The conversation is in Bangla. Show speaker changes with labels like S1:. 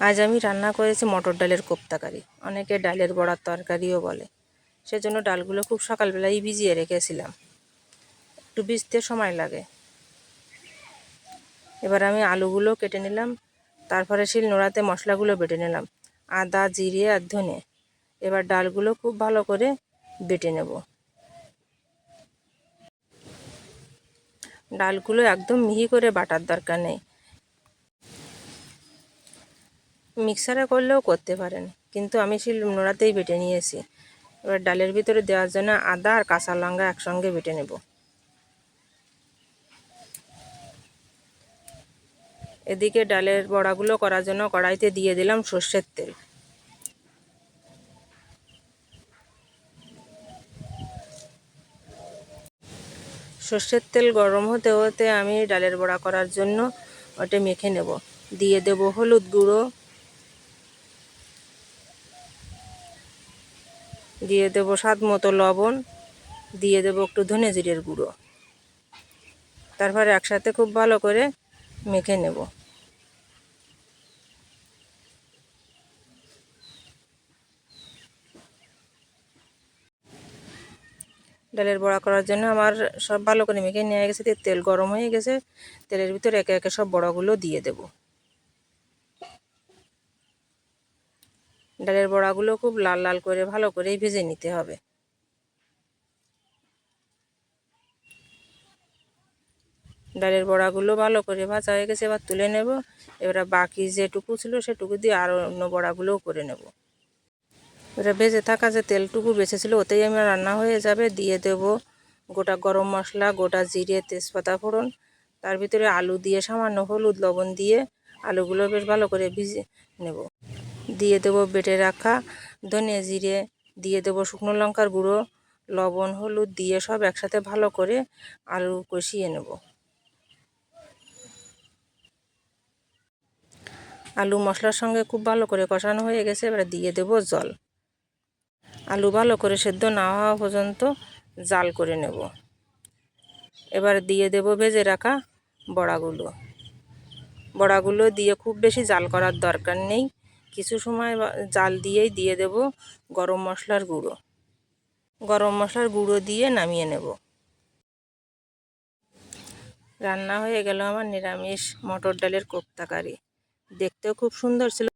S1: আজ আমি রান্না করেছি মটর ডালের কোপ্তা কারি, অনেকে ডালের বড়ার তরকারিও বলে। সেজন্য ডালগুলো খুব সকালবেলাই ভিজিয়ে রেখেছিলাম, একটু ভিজতে সময় লাগে। এবার আমি আলুগুলো কেটে নিলাম, তারপরে শিলনোড়াতে মশলাগুলো বেটে নিলাম, আদা, জিরে আর ধনে। এবার ডালগুলো খুব ভালো করে বেটে নেব। ডালগুলো একদম মিহি করে বাটার দরকার নেই, মিক্সারে করলেও করতে পারেন, কিন্তু আমি শিলনোড়াতেই বেটে নিয়েছি। এবার ডালের ভিতরে দেওয়ার জন্য আদা আর কাঁচা লঙ্কা একসঙ্গে বেটে নেব। এদিকে ডালের বড়াগুলো করার জন্য কড়াইতে দিয়ে দিলাম সর্ষের তেল। সর্ষের তেল গরম হতে হতে আমি ডালের বড়া করার জন্য ওটা মেখে নেব। দিয়ে দেব হলুদ গুঁড়ো, দিয়ে দেব স্বাদ মতো লবণ, দিয়ে দেব একটু ধনে জিরের গুঁড়ো। তারপর একসাথে খুব ভালো করে মেখে নেব। ডালের বড়া করার জন্য আমার সব ভালো করে মেখে নিয়ে গেছে। তেল গরম হয়ে গেছে, তেলের ভিতরে একে একে সব বড়াগুলো দিয়ে দেব। ডালের বড়াগুলো খুব লাল লাল করে ভালো করেই ভেজে নিতে হবে। ডালের বড়াগুলো ভালো করে ভাজা হয়ে গেছে, এবার তুলে নেব। এবার বাকি যেটুকু ছিল সেটুকু দিয়ে আরও অন্য বড়াগুলোও করে নেব। এবার ভেজে থাকা যে তেলটুকু বেঁচেছিল ওতেই আমি রান্না হয়ে যাবে। দিয়ে দেব গোটা গরম মশলা, গোটা জিরে, তেজপাতা ফোড়ন। তার ভিতরে আলু দিয়ে সামান্য হলুদ লবণ দিয়ে আলুগুলো বেশ ভালো করে ভিজে নেব। দিয়ে দেব বেটে রাখা ধনে জিরে, দিয়ে দেব শুকনো লঙ্কার গুঁড়ো, লবণ, হলুদ দিয়ে সব একসাথে ভালো করে আলু কষিয়ে নেব। আলু মশলার সঙ্গে খুব ভালো করে কষানো হয়ে গেছে, এবার দিয়ে দেব জল। আলু ভালো করে সেদ্ধ না হওয়া পর্যন্ত জাল করে নেব। এবার দিয়ে দেব ভেজে রাখা বড়াগুলো। বড়াগুলো দিয়ে খুব বেশি জাল করার দরকার নেই, কিছু সময় জাল দিয়েই দিয়ে দেব গরম মশলার গুঁড়ো। গরম মশলার গুঁড়ো দিয়ে নামিয়ে নেব। রান্না হয়ে গেল আমার নিরামিষ মটর ডালের কোপ্তা কারি। দেখতেও খুব সুন্দর ছিল।